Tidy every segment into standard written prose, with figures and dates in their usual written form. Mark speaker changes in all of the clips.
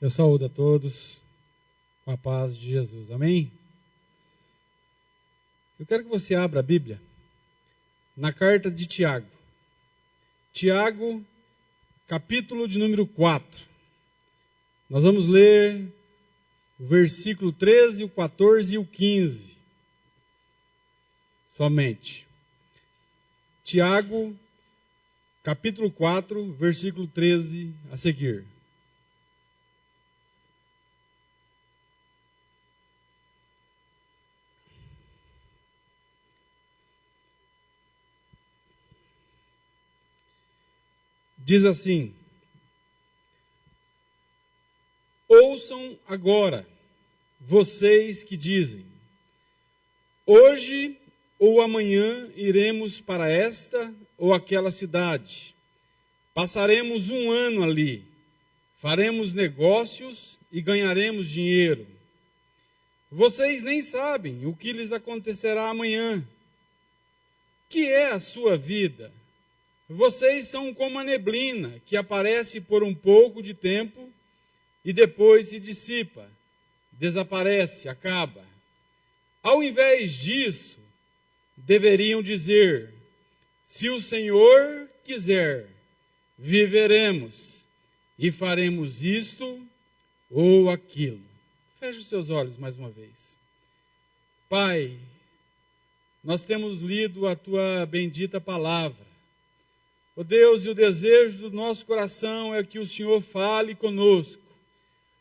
Speaker 1: Eu saúdo a todos com a paz de Jesus. Amém? Eu quero que você abra a Bíblia na carta de Tiago. Tiago, capítulo de número 4. Nós vamos ler o versículo 13, o 14 e o 15. Somente. Tiago, capítulo 4, versículo 13 a seguir. Diz assim: ouçam agora, vocês que dizem, hoje ou amanhã iremos para esta ou aquela cidade, passaremos um ano ali, faremos negócios e ganharemos dinheiro. Vocês nem sabem o que lhes acontecerá amanhã. Que é a sua vida? Vocês são como a neblina, que aparece por um pouco de tempo e depois se dissipa, desaparece, acaba. Ao invés disso, deveriam dizer, se o Senhor quiser, viveremos e faremos isto ou aquilo. Feche os seus olhos mais uma vez. Pai, nós temos lido a tua bendita palavra. Ó Deus, e o desejo do nosso coração é que o Senhor fale conosco.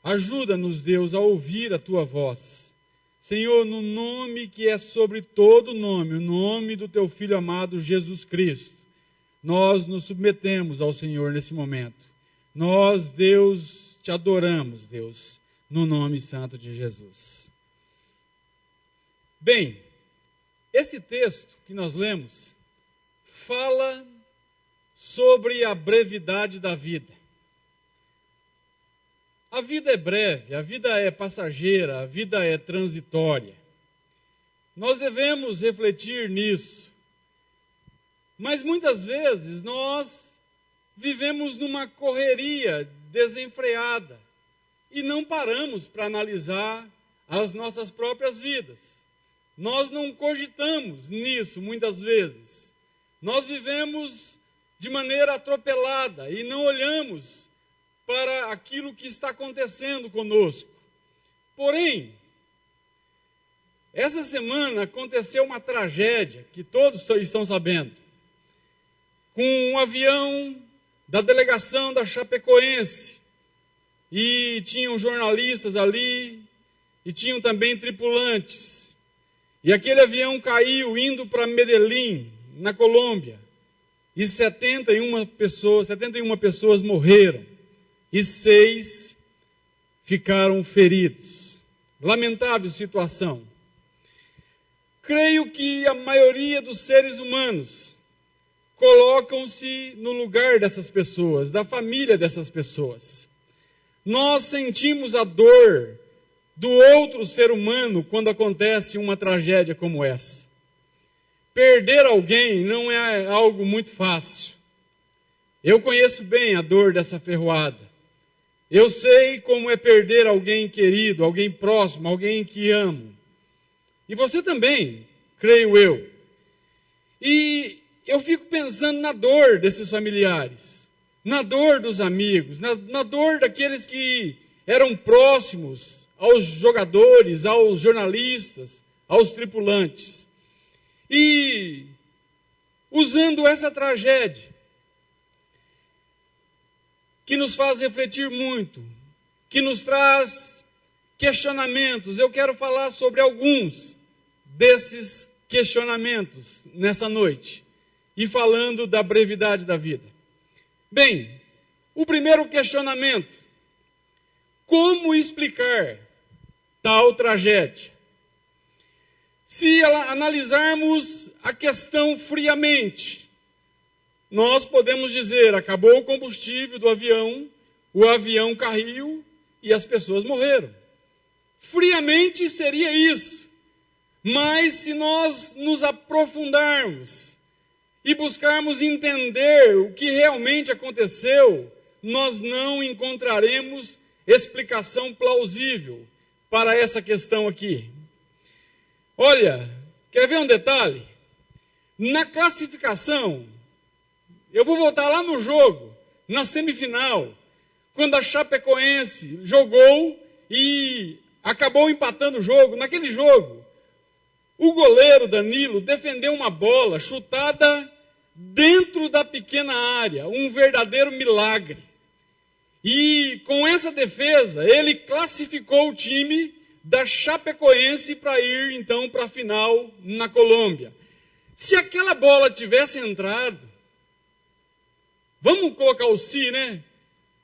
Speaker 1: Ajuda-nos, Deus, a ouvir a tua voz. Senhor, no nome que é sobre todo nome, o nome do teu Filho amado Jesus Cristo, nós nos submetemos ao Senhor nesse momento. Nós, Deus, te adoramos, Deus, no nome santo de Jesus. Bem, esse texto que nós lemos fala sobre a brevidade da vida. A vida é breve, a vida é passageira, a vida é transitória. Nós devemos refletir nisso. Mas muitas vezes nós vivemos numa correria desenfreada e não paramos para analisar as nossas próprias vidas. Nós não cogitamos nisso muitas vezes. Nós vivemos de maneira atropelada e não olhamos para aquilo que está acontecendo conosco. Porém, essa semana aconteceu uma tragédia que todos estão sabendo, com um avião da delegação da Chapecoense, e tinham jornalistas ali, e tinham também tripulantes, e aquele avião caiu indo para Medellín, na Colômbia, e 71 pessoas morreram, e 6 ficaram feridos. Lamentável situação. Creio que a maioria dos seres humanos colocam-se no lugar dessas pessoas, da família dessas pessoas. Nós sentimos a dor do outro ser humano quando acontece uma tragédia como essa. Perder alguém não é algo muito fácil. Eu conheço bem a dor dessa ferroada. Eu sei como é perder alguém querido, alguém próximo, alguém que amo. E você também, creio eu. E eu fico pensando na dor desses familiares, na dor dos amigos, na dor daqueles que eram próximos aos jogadores, aos jornalistas, aos tripulantes. E usando essa tragédia, que nos faz refletir muito, que nos traz questionamentos, eu quero falar sobre alguns desses questionamentos nessa noite, e falando da brevidade da vida. Bem, o primeiro questionamento: como explicar tal tragédia? Se analisarmos a questão friamente, nós podemos dizer, acabou o combustível do avião, o avião caiu e as pessoas morreram. Friamente seria isso. Mas se nós nos aprofundarmos e buscarmos entender o que realmente aconteceu, nós não encontraremos explicação plausível para essa questão aqui. Olha, quer ver um detalhe? Na classificação, eu vou voltar lá no jogo, na semifinal, quando a Chapecoense jogou e acabou empatando o jogo. Naquele jogo, o goleiro Danilo defendeu uma bola chutada dentro da pequena área, um verdadeiro milagre. E com essa defesa, ele classificou o time da Chapecoense para ir então para a final na Colômbia. Se aquela bola tivesse entrado, vamos colocar o se, né?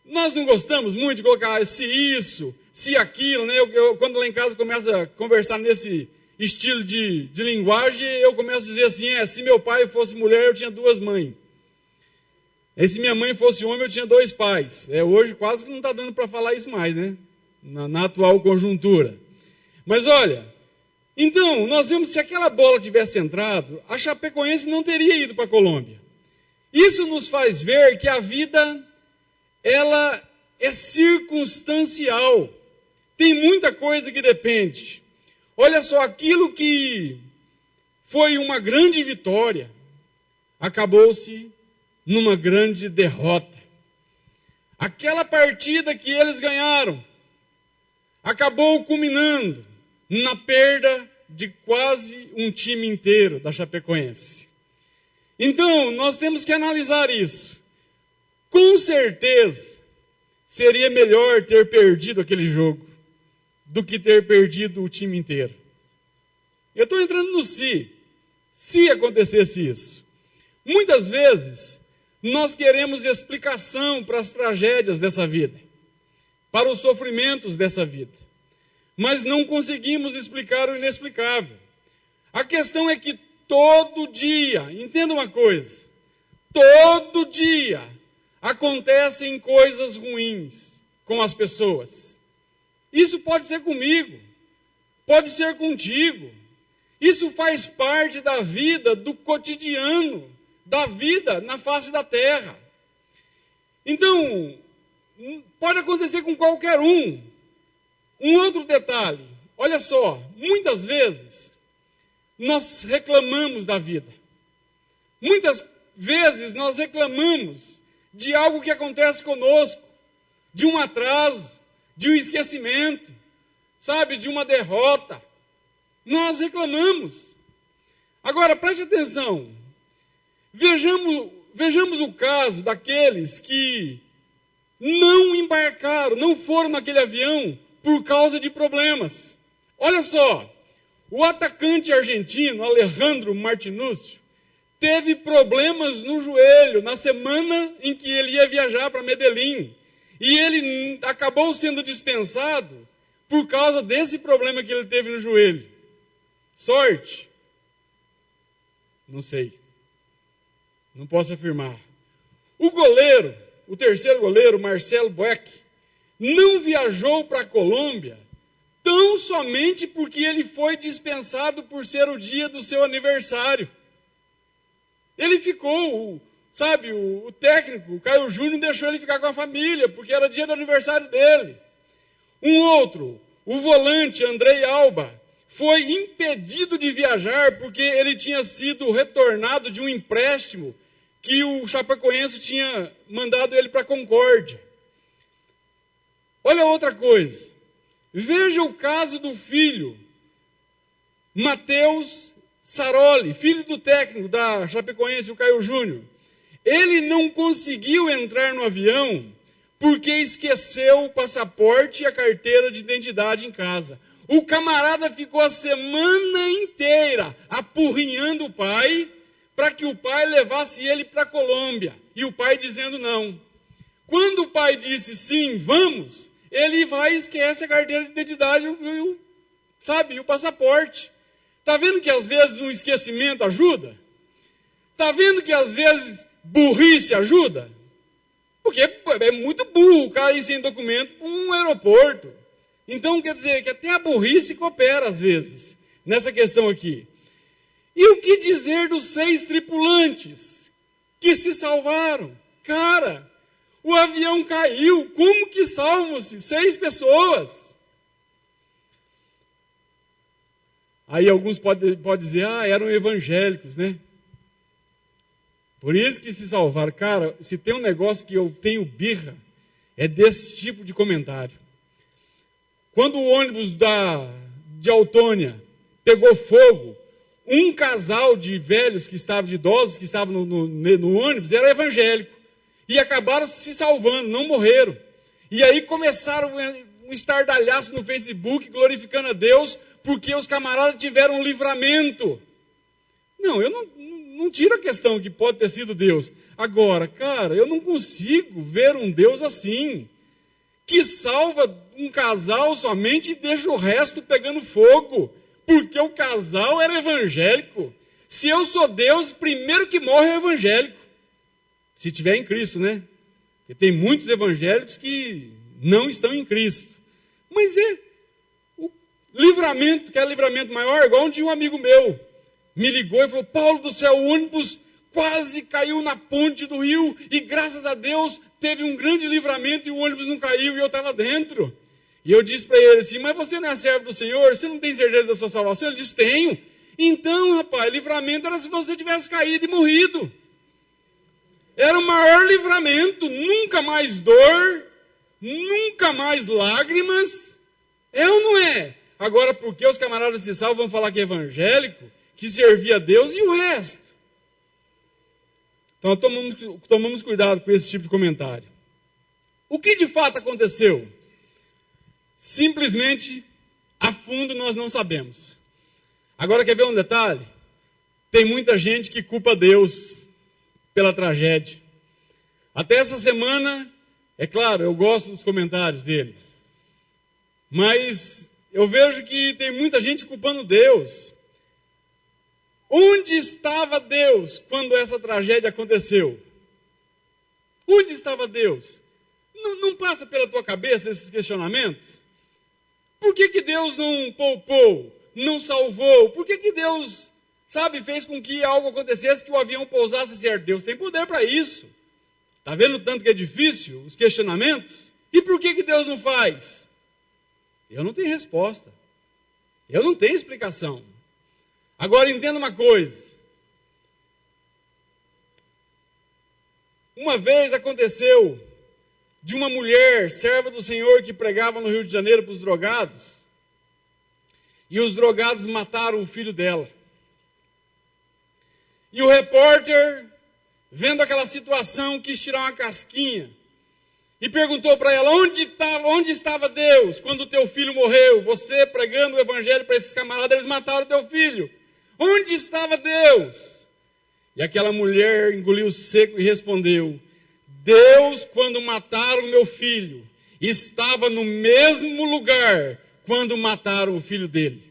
Speaker 1: Nós não gostamos muito de colocar se isso, se aquilo, né? Quando lá em casa começo a conversar nesse estilo de linguagem, eu começo a dizer assim, se meu pai fosse mulher, eu tinha 2 mães. E se minha mãe fosse homem, eu tinha 2 pais. Hoje quase que não está dando para falar isso mais, né? Na atual conjuntura. Mas olha, então, nós vemos que se aquela bola tivesse entrado, a Chapecoense não teria ido para a Colômbia. Isso nos faz ver que a vida, ela é circunstancial. Tem muita coisa que depende. Olha só, aquilo que foi uma grande vitória, acabou-se numa grande derrota. Aquela partida que eles ganharam, acabou culminando na perda de quase um time inteiro da Chapecoense. Então, nós temos que analisar isso. Com certeza, seria melhor ter perdido aquele jogo do que ter perdido o time inteiro. Eu estou entrando no se acontecesse isso. Muitas vezes, nós queremos explicação para as tragédias dessa vida, para os sofrimentos dessa vida, mas não conseguimos explicar o inexplicável. A questão é que todo dia, entenda uma coisa, todo dia acontecem coisas ruins com as pessoas. Isso pode ser comigo, pode ser contigo. Isso faz parte da vida, do cotidiano, da vida na face da terra. Então, pode acontecer com qualquer um. Um outro detalhe, olha só, muitas vezes nós reclamamos da vida. Muitas vezes nós reclamamos de algo que acontece conosco, de um atraso, de um esquecimento, sabe, de uma derrota. Nós reclamamos. Agora, preste atenção. Vejamos o caso daqueles que não embarcaram, não foram naquele avião por causa de problemas. Olha só, o atacante argentino, Alejandro Martinúcio, teve problemas no joelho na semana em que ele ia viajar para Medellín. E ele acabou sendo dispensado por causa desse problema que ele teve no joelho. Sorte? Não sei. Não posso afirmar. O goleiro, o terceiro goleiro, Marcelo Boeck, não viajou para a Colômbia tão somente porque ele foi dispensado por ser o dia do seu aniversário. Ele ficou, sabe, o técnico, o Caio Júnior, deixou ele ficar com a família, porque era dia do aniversário dele. Um outro, o volante Andrei Alba, foi impedido de viajar porque ele tinha sido retornado de um empréstimo que o Chapecoense tinha mandado ele para a Concórdia. Olha outra coisa. Veja o caso do filho, Matheus Saroli, filho do técnico da Chapecoense, o Caio Júnior. Ele não conseguiu entrar no avião porque esqueceu o passaporte e a carteira de identidade em casa. O camarada ficou a semana inteira apurrinhando o pai para que o pai levasse ele para a Colômbia. E o pai dizendo não. Quando o pai disse sim, vamos, ele vai e esquece a carteira de identidade e o passaporte. Está vendo que às vezes um esquecimento ajuda? Está vendo que às vezes burrice ajuda? Porque é muito burro o cara ir sem documento para um aeroporto. Então, quer dizer, que até a burrice coopera às vezes, nessa questão aqui. E o que dizer dos 6 tripulantes que se salvaram? Cara, O avião caiu. Como que salvam-se 6 pessoas? Aí alguns podem dizer, eram evangélicos, né? Por isso que se salvaram. Cara, se tem um negócio que eu tenho birra, é desse tipo de comentário. Quando o ônibus de Autônia pegou fogo, um casal de velhos, de idosos que estavam no ônibus, era evangélico. E acabaram se salvando, não morreram. E aí começaram um estardalhaço no Facebook, glorificando a Deus, porque os camaradas tiveram um livramento. Não, eu não tiro a questão que pode ter sido Deus. Agora, cara, eu não consigo ver um Deus assim, que salva um casal somente e deixa o resto pegando fogo, porque o casal era evangélico. Se eu sou Deus, primeiro que morre é evangélico. Se tiver em Cristo, né? Porque tem muitos evangélicos que não estão em Cristo. Mas o livramento, que é livramento maior, igual um dia um amigo meu me ligou e falou, Paulo do céu, o ônibus quase caiu na ponte do rio e graças a Deus teve um grande livramento e o ônibus não caiu e eu estava dentro. E eu disse para ele assim, mas você não é servo do Senhor? Você não tem certeza da sua salvação? Ele disse, tenho. Então, rapaz, livramento era se você tivesse caído e morrido. Era o maior livramento, nunca mais dor, nunca mais lágrimas. É ou não é? Agora, por que os camaradas se salvam vão falar que é evangélico, que servia a Deus e o resto? Então, tomamos cuidado com esse tipo de comentário. O que de fato aconteceu? Simplesmente, a fundo, nós não sabemos. Agora, quer ver um detalhe? Tem muita gente que culpa Deus pela tragédia. Até essa semana, é claro, eu gosto dos comentários dele. Mas eu vejo que tem muita gente culpando Deus. Onde estava Deus quando essa tragédia aconteceu? Onde estava Deus? Não passa pela tua cabeça esses questionamentos? Por que Deus não poupou, não salvou? Por que Deus, fez com que algo acontecesse, que o avião pousasse certo? Deus tem poder para isso. Está vendo o tanto que é difícil, os questionamentos? E por que Deus não faz? Eu não tenho resposta. Eu não tenho explicação. Agora entenda uma coisa. Uma vez aconteceu de uma mulher, serva do Senhor, que pregava no Rio de Janeiro para os drogados, e os drogados mataram o filho dela. E o repórter, vendo aquela situação, quis tirar uma casquinha e perguntou para ela, onde estava Deus quando o teu filho morreu? Você pregando o evangelho para esses camaradas, eles mataram o teu filho. Onde estava Deus? E aquela mulher engoliu seco e respondeu, Deus, quando mataram o meu filho, estava no mesmo lugar quando mataram o filho dele.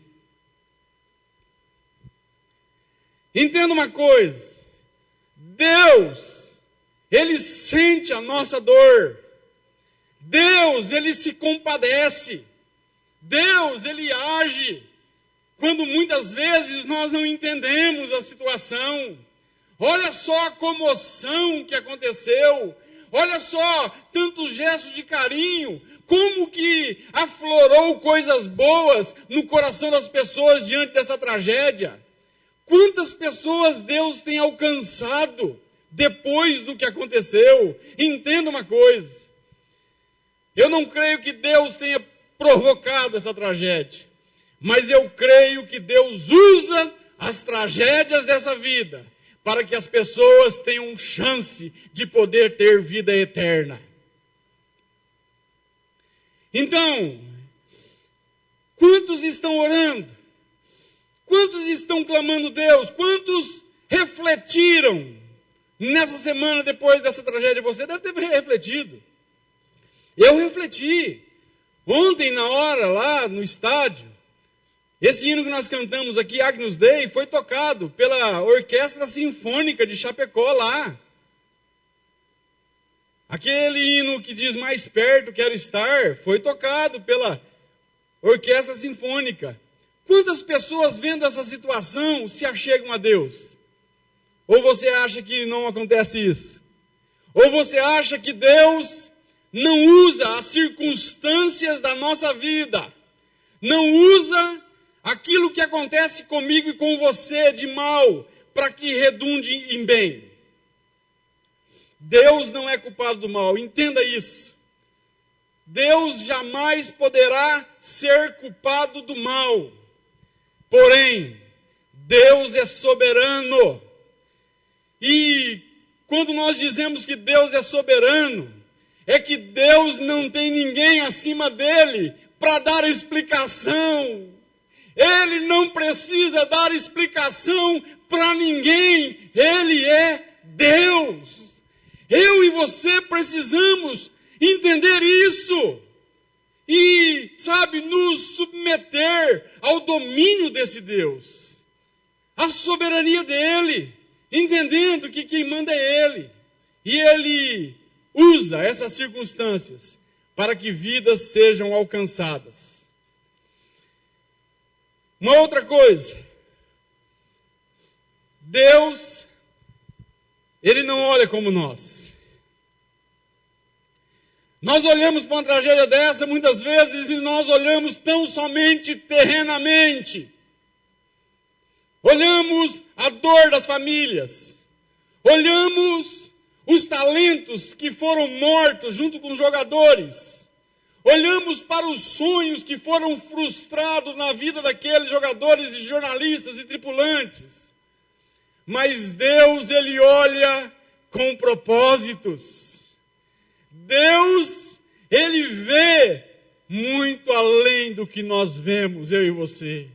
Speaker 1: Entenda uma coisa, Deus, Ele sente a nossa dor. Deus, Ele se compadece. Deus, Ele age quando muitas vezes nós não entendemos a situação. Olha só a comoção que aconteceu. Olha só, tantos gestos de carinho, como que aflorou coisas boas no coração das pessoas diante dessa tragédia. Quantas pessoas Deus tem alcançado depois do que aconteceu? Entenda uma coisa, eu não creio que Deus tenha provocado essa tragédia, mas eu creio que Deus usa as tragédias dessa vida para que as pessoas tenham chance de poder ter vida eterna. Então, quantos estão orando? Quantos estão clamando Deus? Quantos refletiram nessa semana depois dessa tragédia? Você deve ter refletido. Eu refleti. Ontem, na hora, lá no estádio, esse hino que nós cantamos aqui, Agnus Dei, foi tocado pela Orquestra Sinfônica de Chapecó lá. Aquele hino que diz mais perto quero estar, foi tocado pela Orquestra Sinfônica. Quantas pessoas vendo essa situação se achegam a Deus? Ou você acha que não acontece isso? Ou você acha que Deus não usa as circunstâncias da nossa vida, não usa aquilo que acontece comigo e com você de mal, para que redunde em bem? Deus não é culpado do mal, entenda isso. Deus jamais poderá ser culpado do mal. Porém, Deus é soberano. E quando nós dizemos que Deus é soberano, é que Deus não tem ninguém acima dele para dar explicação. Ele não precisa dar explicação para ninguém. Ele é Deus. Eu e você precisamos entender isso. E, nos submeter ao domínio desse Deus. A soberania dele. Entendendo que quem manda é ele. E ele usa essas circunstâncias para que vidas sejam alcançadas. Uma outra coisa. Deus, ele não olha como nós. Nós olhamos para uma tragédia dessa muitas vezes e nós olhamos tão somente terrenamente. Olhamos a dor das famílias. Olhamos os talentos que foram mortos junto com os jogadores. Olhamos para os sonhos que foram frustrados na vida daqueles jogadores e jornalistas e tripulantes. Mas Deus, ele olha com propósitos. Deus, ele vê muito além do que nós vemos, eu e você.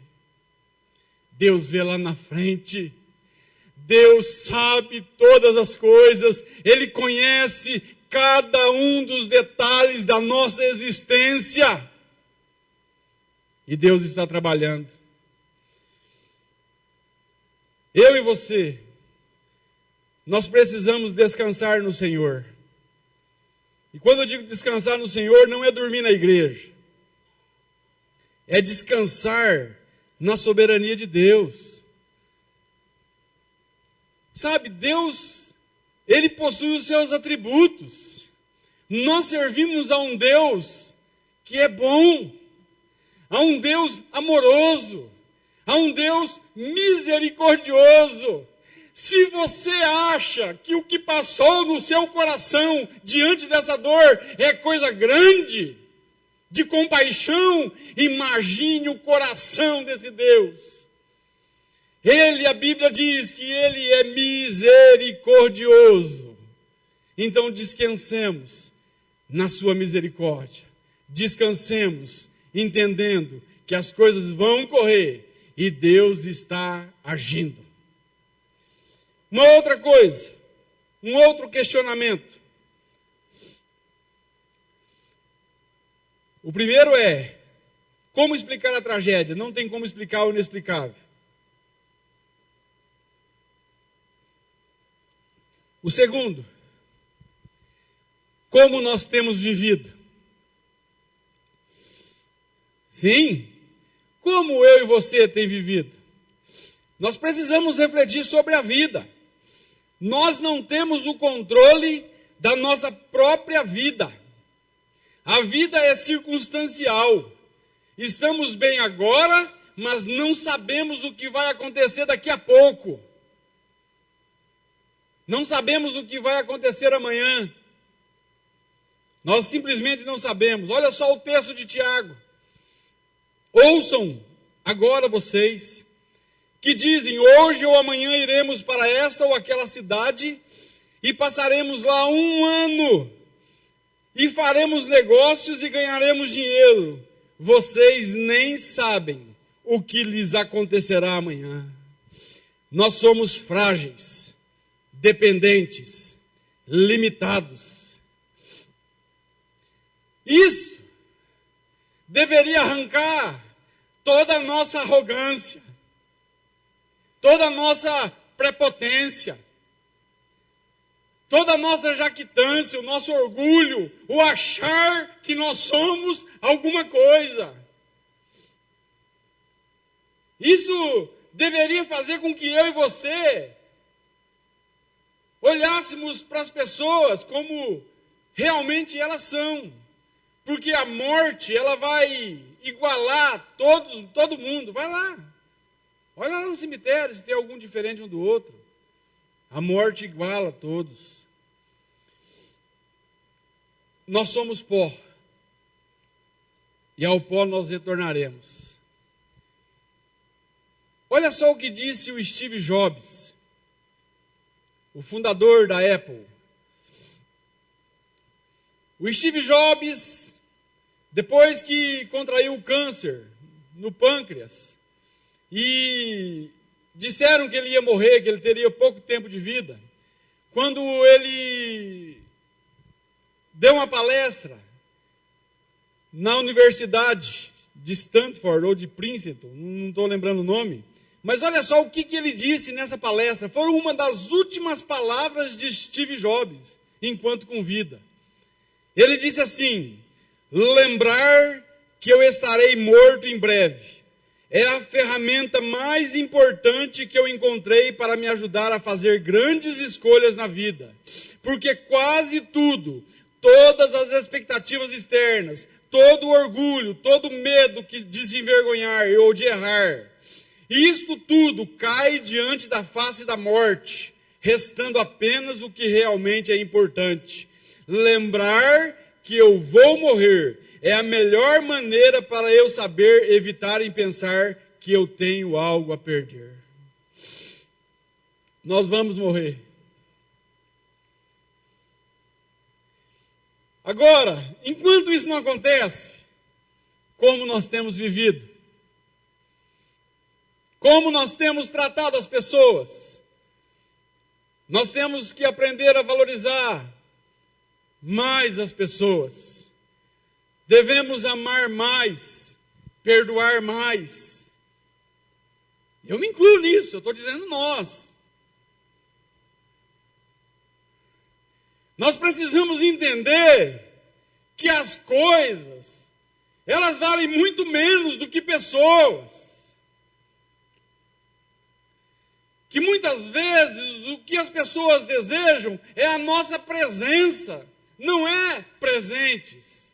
Speaker 1: Deus vê lá na frente. Deus sabe todas as coisas. Ele conhece cada um dos detalhes da nossa existência. E Deus está trabalhando. Eu e você, nós precisamos descansar no Senhor. E quando eu digo descansar no Senhor, não é dormir na igreja. É descansar na soberania de Deus. Deus, ele possui os seus atributos. Nós servimos a um Deus que é bom, a um Deus amoroso, a um Deus misericordioso. Se você acha que o que passou no seu coração diante dessa dor é coisa grande, de compaixão, imagine o coração desse Deus. Ele, a Bíblia diz que ele é misericordioso. Então descansemos na sua misericórdia. Descansemos entendendo que as coisas vão correr e Deus está agindo. Uma outra coisa, um outro questionamento. O primeiro é, como explicar a tragédia? Não tem como explicar o inexplicável. O segundo, como nós temos vivido? Sim, como eu e você tem vivido? Nós precisamos refletir sobre a vida. Nós não temos o controle da nossa própria vida. A vida é circunstancial. Estamos bem agora, mas não sabemos o que vai acontecer daqui a pouco. Não sabemos o que vai acontecer amanhã. Nós simplesmente não sabemos. Olha só o texto de Tiago. Ouçam agora vocês que dizem, hoje ou amanhã iremos para esta ou aquela cidade e passaremos lá 1 ano e faremos negócios e ganharemos dinheiro. Vocês nem sabem o que lhes acontecerá amanhã. Nós somos frágeis, dependentes, limitados. Isso deveria arrancar toda a nossa arrogância, toda a nossa prepotência, toda a nossa jactância, o nosso orgulho, o achar que nós somos alguma coisa. Isso deveria fazer com que eu e você olhássemos para as pessoas como realmente elas são. Porque a morte, ela vai igualar todo mundo. Vai lá. Olha lá no cemitério se tem algum diferente um do outro. A morte iguala todos. Nós somos pó. E ao pó nós retornaremos. Olha só o que disse o Steve Jobs, o fundador da Apple. O Steve Jobs, depois que contraiu o câncer no pâncreas, e disseram que ele ia morrer, que ele teria pouco tempo de vida, quando ele deu uma palestra na Universidade de Stanford ou de Princeton, não estou lembrando o nome, mas olha só o que ele disse nessa palestra. Foram uma das últimas palavras de Steve Jobs, enquanto com vida. Ele disse assim: lembrar que eu estarei morto em breve é a ferramenta mais importante que eu encontrei para me ajudar a fazer grandes escolhas na vida. Porque quase tudo, todas as expectativas externas, todo o orgulho, todo o medo de se envergonhar ou de errar, isto tudo cai diante da face da morte, restando apenas o que realmente é importante. Lembrar que eu vou morrer é a melhor maneira para eu saber evitar em pensar que eu tenho algo a perder. Nós vamos morrer. Agora, enquanto isso não acontece, como nós temos vivido? Como nós temos tratado as pessoas? Nós temos que aprender a valorizar mais as pessoas. Devemos amar mais, perdoar mais. Eu me incluo nisso, eu estou dizendo nós. Nós precisamos entender que as coisas, elas valem muito menos do que pessoas. Que muitas vezes o que as pessoas desejam é a nossa presença, não é presentes.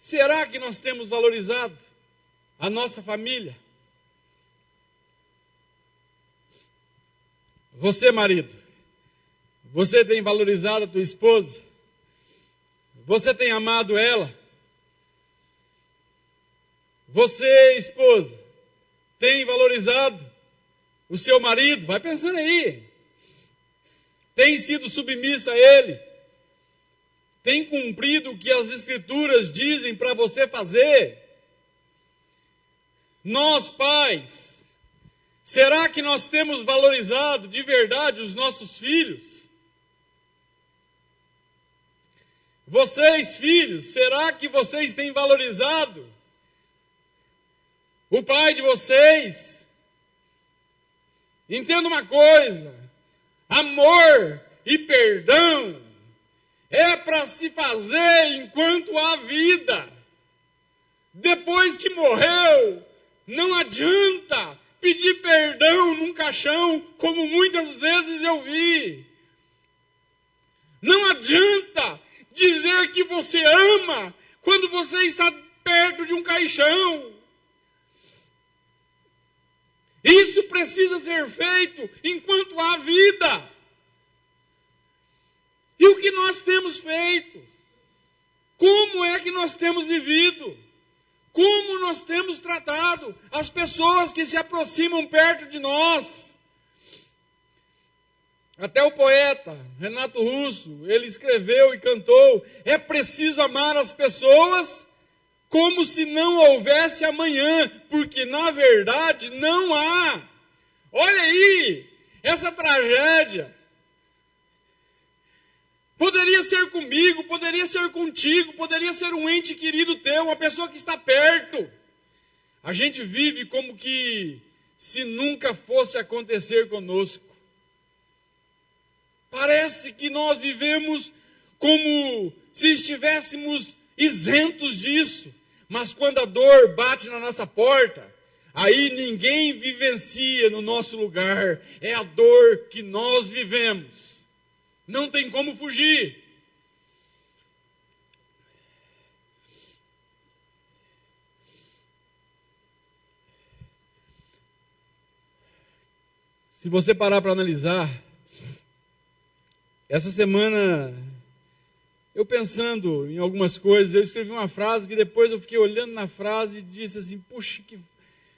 Speaker 1: Será que nós temos valorizado a nossa família? Você, marido, você tem valorizado a tua esposa? Você tem amado ela? Você, esposa, tem valorizado o seu marido? Vai pensando aí. Tem sido submissa a ele? Tem cumprido o que as Escrituras dizem para você fazer? Nós, pais, será que nós temos valorizado de verdade os nossos filhos? Vocês, filhos, será que vocês têm valorizado o pai de vocês? Entenda uma coisa: amor e perdão é para se fazer enquanto há vida. Depois que morreu, não adianta pedir perdão num caixão, como muitas vezes eu vi. Não adianta dizer que você ama quando você está perto de um caixão. Isso precisa ser feito enquanto há vida. E o que nós temos feito? Como é que nós temos vivido? Como nós temos tratado as pessoas que se aproximam perto de nós? Até o poeta Renato Russo, ele escreveu e cantou: é preciso amar as pessoas como se não houvesse amanhã, porque na verdade não há. Olha aí, essa tragédia. Poderia ser comigo, poderia ser contigo, poderia ser um ente querido teu, uma pessoa que está perto. A gente vive como que se nunca fosse acontecer conosco. Parece que nós vivemos como se estivéssemos isentos disso. Mas quando a dor bate na nossa porta, aí ninguém vivencia no nosso lugar. É a dor que nós vivemos. Não tem como fugir. Se você parar para analisar, essa semana, eu pensando em algumas coisas, eu escrevi uma frase que depois eu fiquei olhando na frase e disse assim, puxa,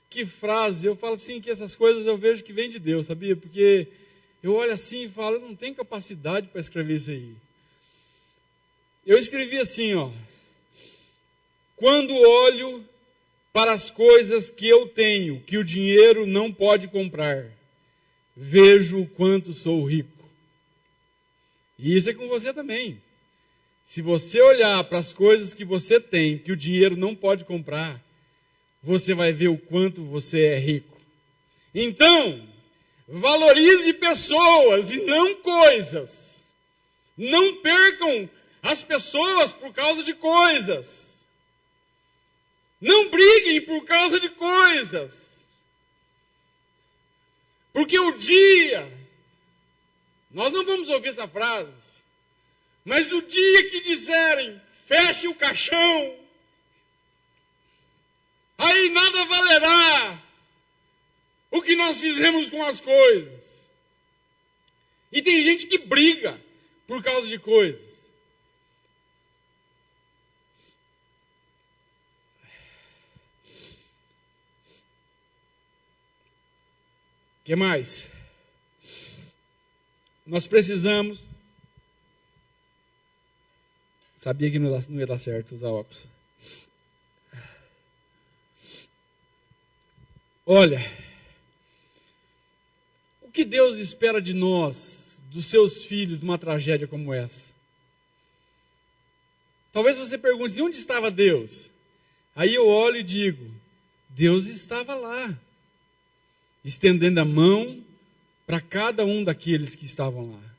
Speaker 1: que frase. Eu falo assim que essas coisas eu vejo que vem de Deus, sabia? Porque eu olho assim e falo, eu não tenho capacidade para escrever isso aí. Eu escrevi assim, ó. Quando olho para as coisas que eu tenho, que o dinheiro não pode comprar, vejo o quanto sou rico. E isso é com você também. Se você olhar para as coisas que você tem, que o dinheiro não pode comprar, você vai ver o quanto você é rico. Então, valorize pessoas e não coisas. Não percam as pessoas por causa de coisas. Não briguem por causa de coisas. Porque o dia, nós não vamos ouvir essa frase, mas o dia que disserem, feche o caixão, aí nada valerá o que nós fizemos com as coisas. E tem gente que briga por causa de coisas. O que mais? Nós precisamos... Sabia que não ia dar certo usar óculos. Olha, o que Deus espera de nós, dos seus filhos, numa tragédia como essa? Talvez você pergunte, onde estava Deus? Aí eu olho e digo, Deus estava lá, estendendo a mão para cada um daqueles que estavam lá.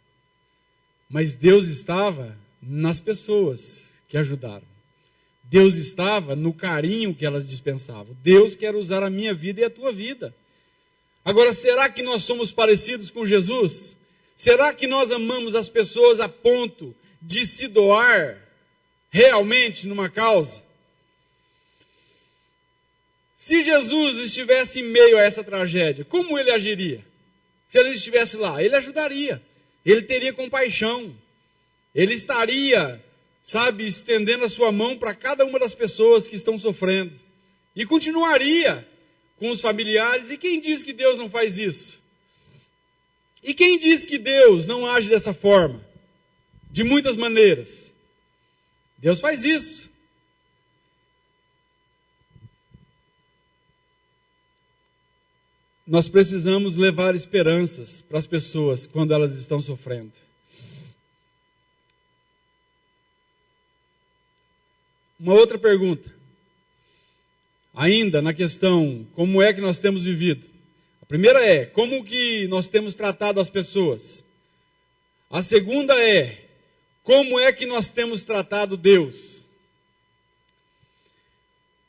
Speaker 1: Mas Deus estava nas pessoas que ajudaram. Deus estava no carinho que elas dispensavam. Deus quer usar a minha vida e a tua vida. Agora, será que nós somos parecidos com Jesus? Será que nós amamos as pessoas a ponto de se doar realmente numa causa? Se Jesus estivesse em meio a essa tragédia, como ele agiria? Se ele estivesse lá, ele ajudaria. Ele teria compaixão. Ele estaria, estendendo a sua mão para cada uma das pessoas que estão sofrendo. E continuaria com os familiares. E quem diz que Deus não faz isso? E quem diz que Deus não age dessa forma? De muitas maneiras. Deus faz isso. Nós precisamos levar esperanças para as pessoas quando elas estão sofrendo. Uma outra pergunta. Ainda na questão, como é que nós temos vivido? A primeira é, como que nós temos tratado as pessoas? A segunda é, como é que nós temos tratado Deus?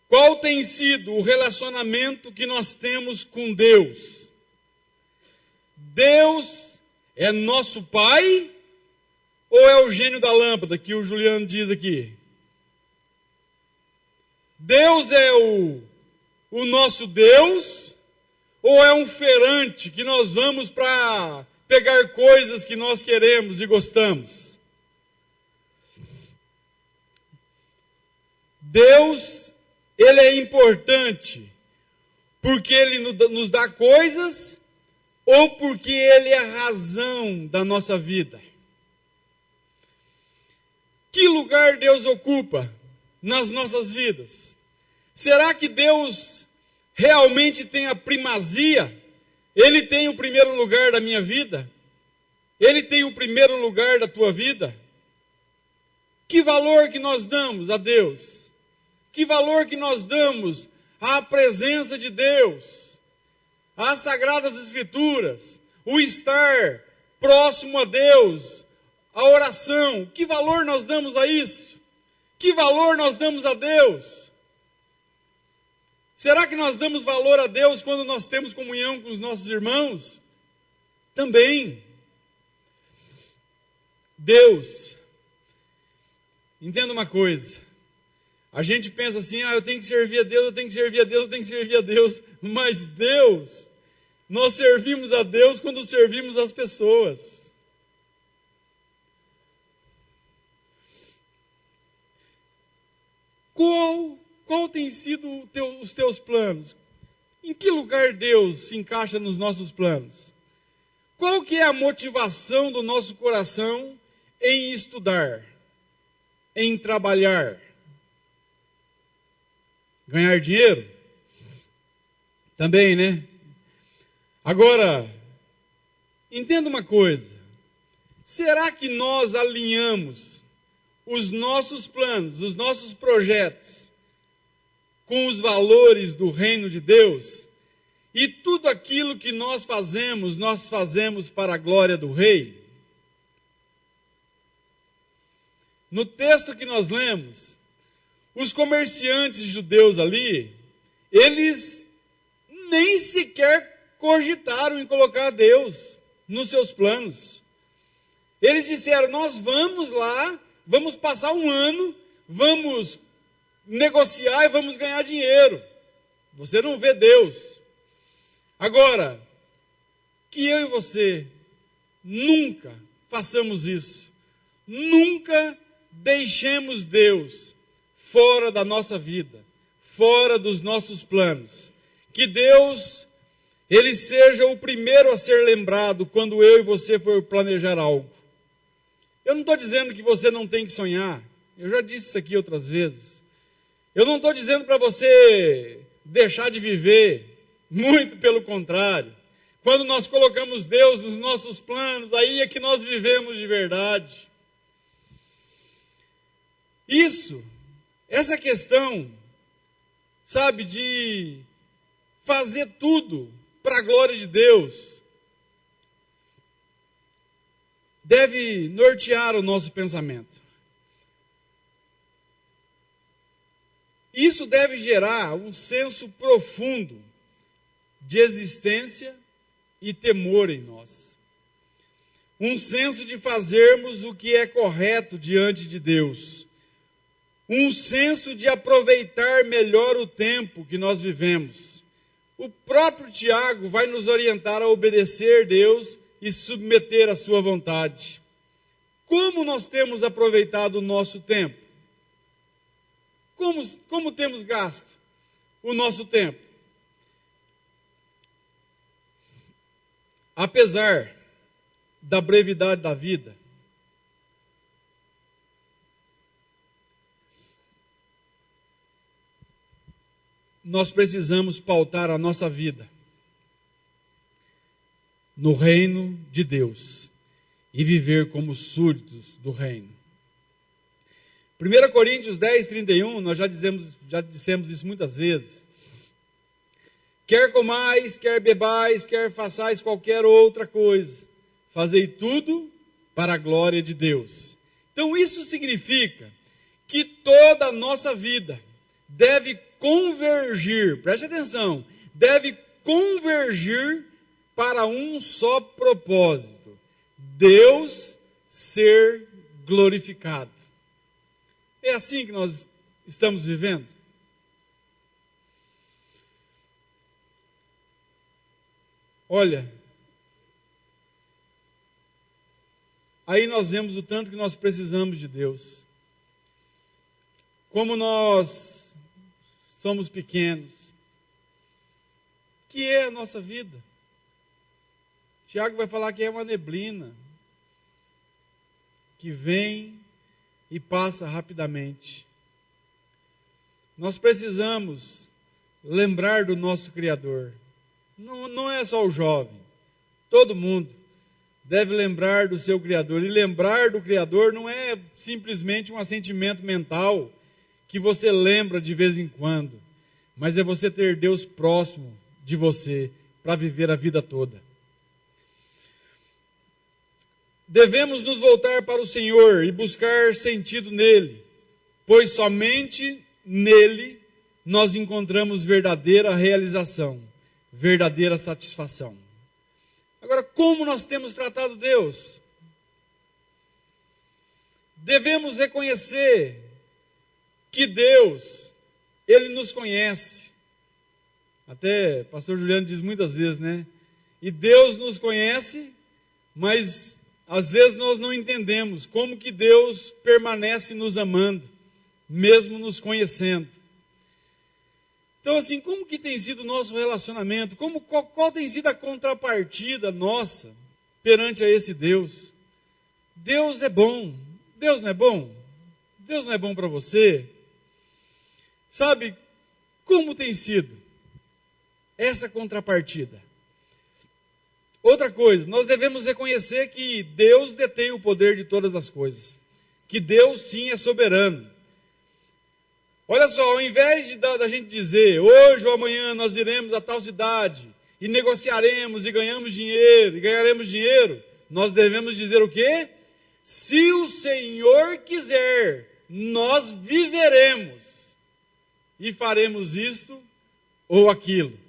Speaker 1: Qual tem sido o relacionamento que nós temos com Deus? Deus é nosso Pai ou é o gênio da lâmpada que o Juliano diz aqui? Deus é o nosso Deus ou é um feirante que nós vamos para pegar coisas que nós queremos e gostamos? Deus, ele é importante porque ele nos dá coisas ou porque ele é a razão da nossa vida? Que lugar Deus ocupa nas nossas vidas? Será que Deus realmente tem a primazia? Ele tem o primeiro lugar da minha vida? Ele tem o primeiro lugar da tua vida? Que valor que nós damos a Deus? Que valor que nós damos à presença de Deus? Às Sagradas Escrituras? O estar próximo a Deus? A oração? Que valor nós damos a isso? Que valor nós damos a Deus? Será que nós damos valor a Deus quando nós temos comunhão com os nossos irmãos? Também. Deus, entenda uma coisa, a gente pensa assim, eu tenho que servir a Deus, eu tenho que servir a Deus, eu tenho que servir a Deus, mas Deus, nós servimos a Deus quando servimos as pessoas. Qual tem sido os teus planos? Em que lugar Deus se encaixa nos nossos planos? Qual que é a motivação do nosso coração em estudar, em trabalhar? Ganhar dinheiro? Também, né? Agora, entenda uma coisa. Será que nós alinhamos os nossos planos, os nossos projetos com os valores do reino de Deus? E tudo aquilo que nós fazemos para a glória do Rei? No texto que nós lemos, os comerciantes judeus ali, eles nem sequer cogitaram em colocar Deus nos seus planos. Eles disseram, nós vamos lá, vamos passar um ano, vamos negociar e vamos ganhar dinheiro. Você não vê Deus. Agora, que eu e você nunca façamos isso. Nunca deixemos Deus fora da nossa vida, fora dos nossos planos. Que Deus, Ele seja o primeiro a ser lembrado quando eu e você for planejar algo. Eu não estou dizendo que você não tem que sonhar. Eu já disse isso aqui outras vezes. Eu não estou dizendo para você deixar de viver. Muito pelo contrário. Quando nós colocamos Deus nos nossos planos, aí é que nós vivemos de verdade. Essa questão, sabe, de fazer tudo para a glória de Deus, deve nortear o nosso pensamento. Isso deve gerar um senso profundo de existência e temor em nós. Um senso de fazermos o que é correto diante de Deus. Um senso de aproveitar melhor o tempo que nós vivemos. O próprio Tiago vai nos orientar a obedecer a Deus e submeter à sua vontade. Como nós temos aproveitado o nosso tempo? Como temos gasto o nosso tempo? Apesar da brevidade da vida, nós precisamos pautar a nossa vida no reino de Deus e viver como súditos do reino. 1 Coríntios 10, 31, nós já dissemos isso muitas vezes. Quer comais, quer bebais, quer façais qualquer outra coisa, fazei tudo para a glória de Deus. Então isso significa que toda a nossa vida deve convergir, preste atenção, deve convergir para um só propósito: Deus ser glorificado. É assim que nós estamos vivendo? Olha, aí nós vemos o tanto que nós precisamos de Deus. Como nós somos pequenos. Que é a nossa vida? Tiago vai falar que é uma neblina que vem e passa rapidamente. Nós precisamos lembrar do nosso Criador. Não é só o jovem, todo mundo deve lembrar do seu Criador. E lembrar do Criador não é simplesmente um assentimento mental que você lembra de vez em quando, mas é você ter Deus próximo de você para viver a vida toda. Devemos nos voltar para o Senhor e buscar sentido nele, pois somente nele nós encontramos verdadeira realização, verdadeira satisfação. Agora, como nós temos tratado Deus? Devemos reconhecer que Deus, Ele nos conhece. Até o pastor Juliano diz muitas vezes, né? E Deus nos conhece, mas às vezes nós não entendemos como que Deus permanece nos amando, mesmo nos conhecendo. Então, assim, como que tem sido o nosso relacionamento? Qual tem sido a contrapartida nossa perante a esse Deus? Deus é bom. Deus não é bom? Deus não é bom para você? Sabe, como tem sido essa contrapartida? Outra coisa, nós devemos reconhecer que Deus detém o poder de todas as coisas. Que Deus, sim, é soberano. Olha só, ao invés da gente dizer, hoje ou amanhã nós iremos a tal cidade, e negociaremos, e ganharemos dinheiro, nós devemos dizer o quê? Se o Senhor quiser, nós viveremos, e faremos isto ou aquilo.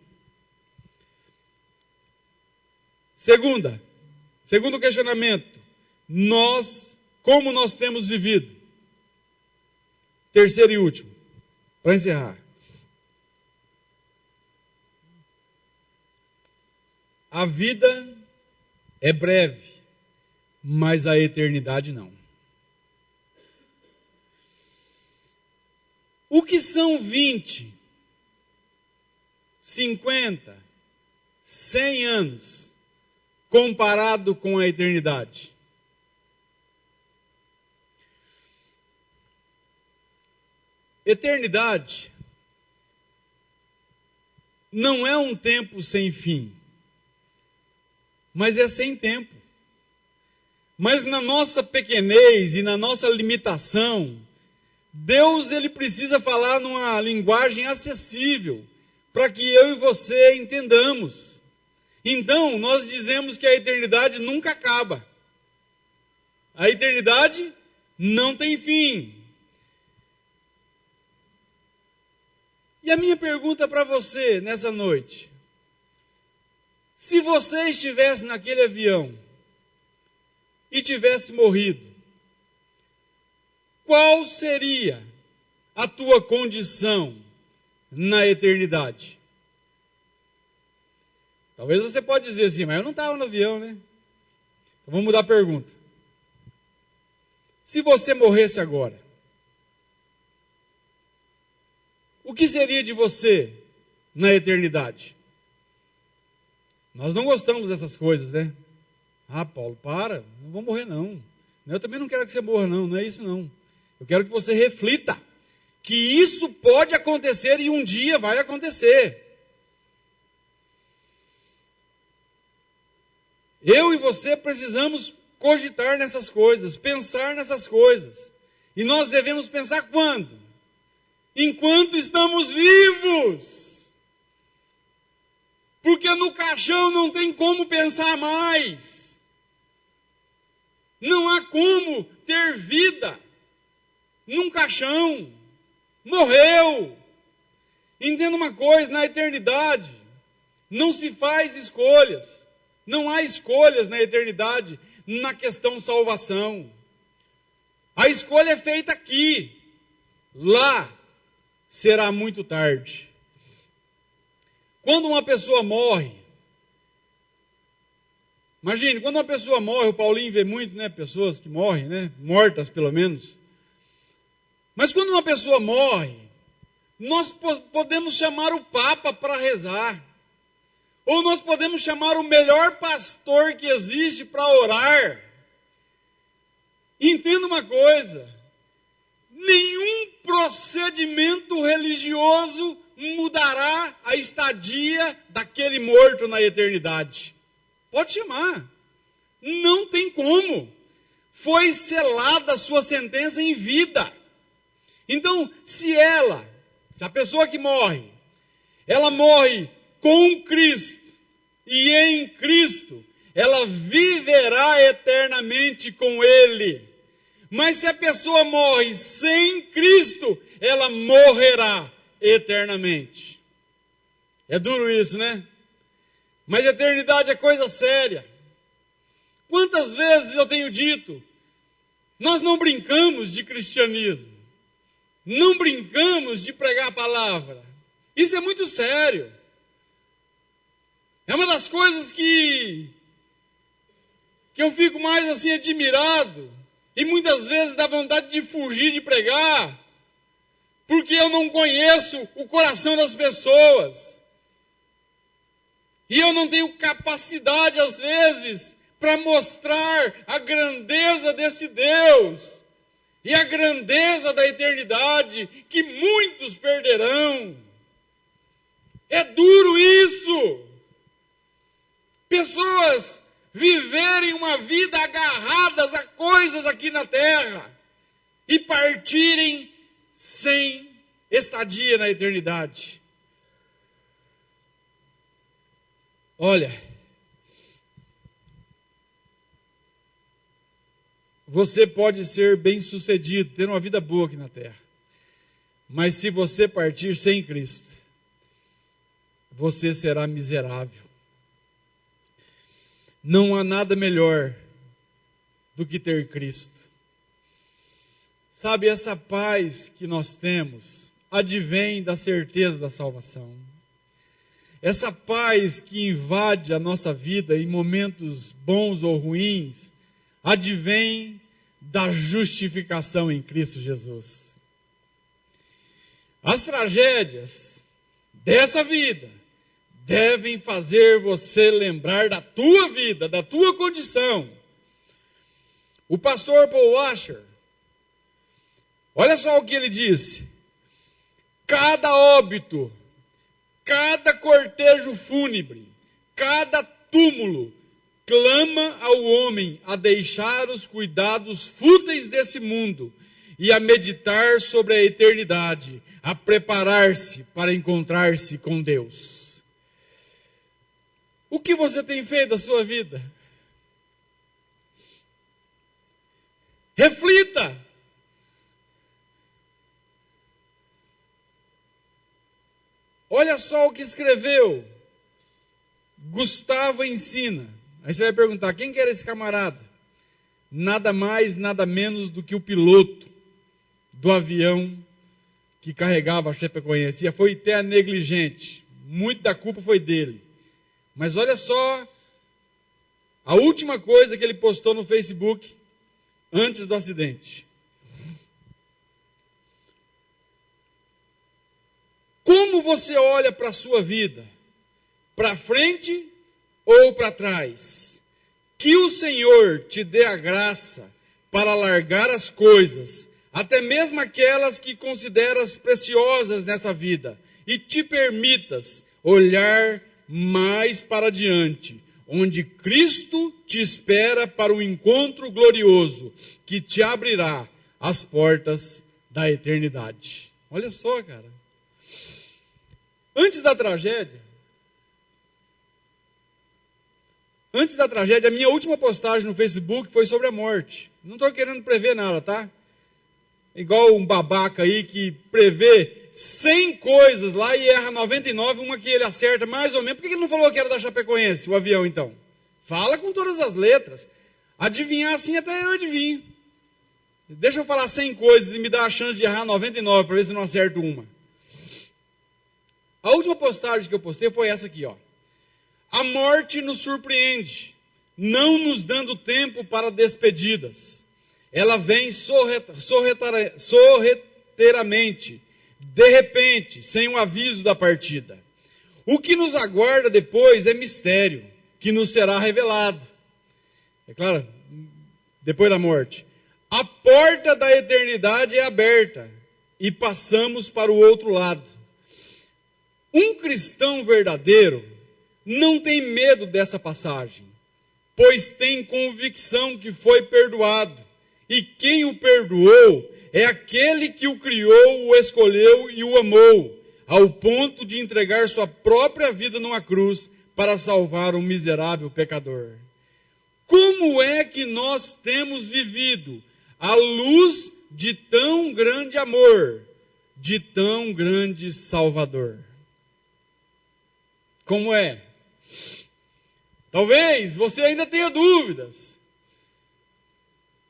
Speaker 1: Segundo questionamento, como nós temos vivido? Terceiro e último, para encerrar. A vida é breve, mas a eternidade não. O que são 20, 50, 100 anos comparado com a eternidade? Eternidade não é um tempo sem fim, mas é sem tempo. Mas na nossa pequenez e na nossa limitação, Deus ele precisa falar numa linguagem acessível para que eu e você entendamos. Então, nós dizemos que a eternidade nunca acaba. A eternidade não tem fim. E a minha pergunta para você nessa noite: se você estivesse naquele avião e tivesse morrido, qual seria a tua condição na eternidade? Talvez você pode dizer assim, mas eu não estava no avião, né? Então vamos mudar a pergunta. Se você morresse agora, o que seria de você na eternidade? Nós não gostamos dessas coisas, né? Ah, Paulo, para, não vou morrer não. Eu também não quero que você morra não, não é isso não. Eu quero que você reflita que isso pode acontecer e um dia vai acontecer. Eu e você precisamos cogitar nessas coisas, pensar nessas coisas. E nós devemos pensar quando? Enquanto estamos vivos. Porque no caixão não tem como pensar mais. Não há como ter vida num caixão. Morreu. Entenda uma coisa, na eternidade não se faz escolhas. Não há escolhas na eternidade na questão salvação. A escolha é feita aqui. Lá será muito tarde. Quando uma pessoa morre, imagine, quando uma pessoa morre, o Paulinho vê muito, né, pessoas que morrem, né, mortas pelo menos. Mas quando uma pessoa morre, nós podemos chamar o Papa para rezar. Ou nós podemos chamar o melhor pastor que existe para orar. Entenda uma coisa: nenhum procedimento religioso mudará a estadia daquele morto na eternidade. Pode chamar. Não tem como. Foi selada a sua sentença em vida. Então, se a pessoa que morre, ela morre com Cristo e em Cristo, ela viverá eternamente com Ele. Mas se a pessoa morre sem Cristo, ela morrerá eternamente. É duro isso, né? Mas eternidade é coisa séria. Quantas vezes eu tenho dito, nós não brincamos de cristianismo, não brincamos de pregar a palavra. Isso é muito sério. É uma das coisas que eu fico mais assim admirado, e muitas vezes dá vontade de fugir de pregar, porque eu não conheço o coração das pessoas. E eu não tenho capacidade, às vezes, para mostrar a grandeza desse Deus e a grandeza da eternidade, que muitos perderão. É duro isso. Pessoas viverem uma vida agarradas a coisas aqui na terra e partirem sem estadia na eternidade. Olha, você pode ser bem-sucedido, ter uma vida boa aqui na terra, mas se você partir sem Cristo, você será miserável. Não há nada melhor do que ter Cristo. Sabe, essa paz que nós temos advém da certeza da salvação. Essa paz que invade a nossa vida em momentos bons ou ruins, advém da justificação em Cristo Jesus. As tragédias dessa vida devem fazer você lembrar da tua vida, da tua condição. O pastor Paul Washer, olha só o que ele disse: cada óbito, cada cortejo fúnebre, cada túmulo, clama ao homem a deixar os cuidados fúteis desse mundo e a meditar sobre a eternidade, a preparar-se para encontrar-se com Deus. O que você tem feito da sua vida? Reflita. Olha só o que escreveu Gustavo Ensina. Aí você vai perguntar, quem que era esse camarada? Nada mais, nada menos do que o piloto do avião que carregava a Chapecoense. E foi até negligente. Muito da culpa foi dele. Mas olha só a última coisa que ele postou no Facebook antes do acidente. Como você olha para a sua vida? Para frente ou para trás? Que o Senhor te dê a graça para largar as coisas, até mesmo aquelas que consideras preciosas nessa vida, e te permitas olhar mais para diante, onde Cristo te espera para o encontro glorioso, que te abrirá as portas da eternidade. Olha só, cara. Antes da tragédia, a minha última postagem no Facebook foi sobre a morte. Não estou querendo prever nada, tá? Igual um babaca aí que prevê 100 coisas lá e erra 99, uma que ele acerta mais ou menos. Por que ele não falou que era da Chapecoense, o avião, então? Fala com todas as letras. Adivinhar assim até eu adivinho. Deixa eu falar 100 coisas e me dá a chance de errar 99 para ver se eu não acerto uma. A última postagem que eu postei foi essa aqui, ó. A morte nos surpreende, não nos dando tempo para despedidas. Ela vem sorrateiramente, de repente, sem um aviso da partida. O que nos aguarda depois é mistério, que nos será revelado. É claro, depois da morte. A porta da eternidade é aberta e passamos para o outro lado. Um cristão verdadeiro não tem medo dessa passagem, pois tem convicção que foi perdoado, e quem o perdoou é aquele que o criou, o escolheu e o amou, ao ponto de entregar sua própria vida numa cruz para salvar um miserável pecador. Como é que nós temos vivido à luz de tão grande amor, de tão grande Salvador. Como é? Talvez você ainda tenha dúvidas.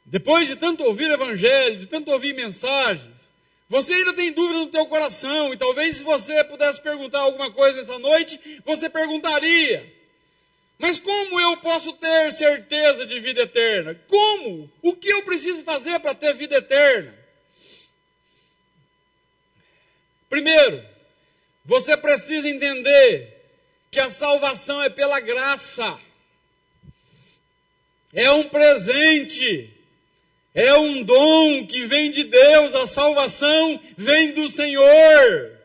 Speaker 1: Depois de tanto ouvir o Evangelho, de tanto ouvir mensagens, você ainda tem dúvida no teu coração. E talvez se você pudesse perguntar alguma coisa nessa noite, você perguntaria: mas como eu posso ter certeza de vida eterna? Como? O que eu preciso fazer para ter vida eterna? Primeiro, você precisa entender que a salvação é pela graça. É um presente. É um dom que vem de Deus. A salvação vem do Senhor.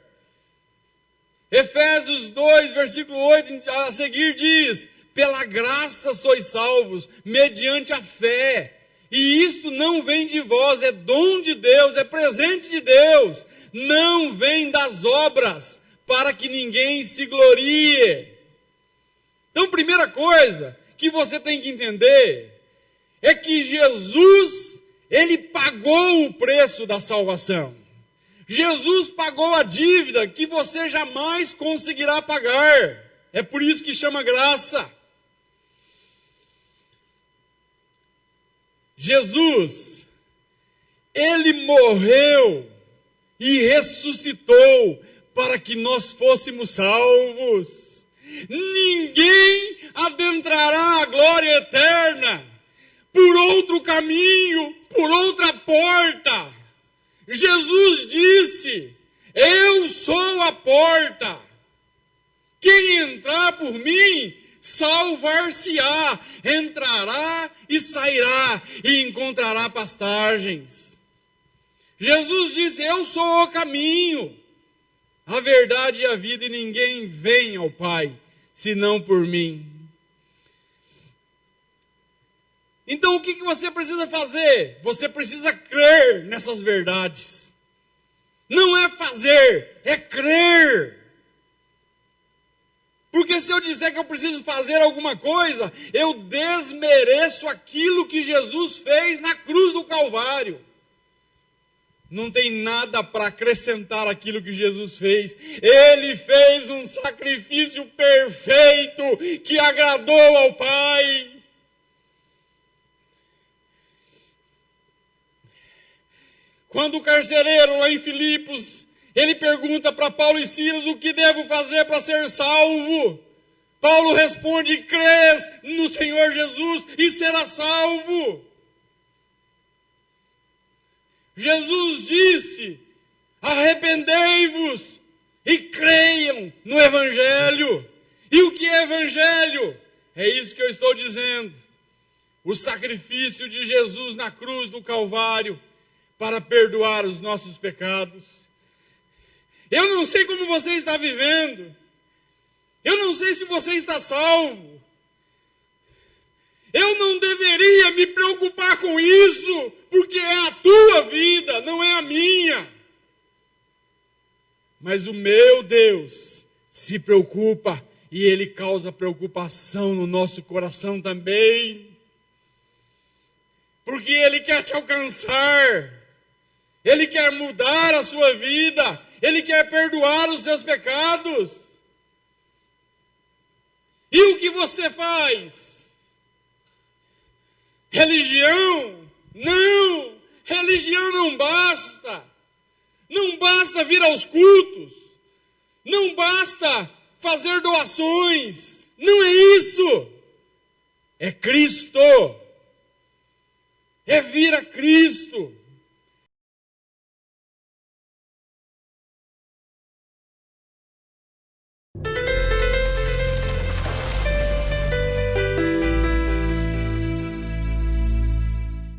Speaker 1: Efésios 2, versículo 8 a seguir diz: pela graça sois salvos, mediante a fé. E isto não vem de vós, é dom de Deus, é presente de Deus. Não vem das obras, para que ninguém se glorie. Então, primeira coisa que você tem que entender é que Jesus, ele pagou o preço da salvação. Jesus pagou a dívida que você jamais conseguirá pagar. É por isso que chama graça. Jesus, ele morreu e ressuscitou para que nós fôssemos salvos. Ninguém adentrará a glória eterna por outro caminho, por outra porta. Jesus disse: eu sou a porta. Quem entrar por mim, salvar-se-á, entrará e sairá e encontrará pastagens. Jesus disse: eu sou o caminho, a verdade e a vida, e ninguém vem ao Pai, senão por mim. Então o que você precisa fazer? Você precisa crer nessas verdades. Não é fazer, é crer. Porque se eu disser que eu preciso fazer alguma coisa, eu desmereço aquilo que Jesus fez na cruz do Calvário. Não tem nada para acrescentar aquilo que Jesus fez. Ele fez um sacrifício perfeito que agradou ao Pai. Quando o carcereiro lá em Filipos, ele pergunta para Paulo e Silas: o que devo fazer para ser salvo? Paulo responde: crês no Senhor Jesus e será salvo. Jesus disse: arrependei-vos e creiam no Evangelho. E o que é Evangelho? É isso que eu estou dizendo. O sacrifício de Jesus na cruz do Calvário para perdoar os nossos pecados. Eu não sei como você está vivendo. Eu não sei se você está salvo. Eu não deveria me preocupar com isso, porque é a tua vida, não é a minha. Mas o meu Deus se preocupa, e Ele causa preocupação no nosso coração também. Porque Ele quer te alcançar. Ele quer mudar a sua vida. Ele quer perdoar os seus pecados. E o que você faz? Religião? Não! Religião não basta. Não basta vir aos cultos. Não basta fazer doações. Não é isso. É Cristo. É vir a Cristo.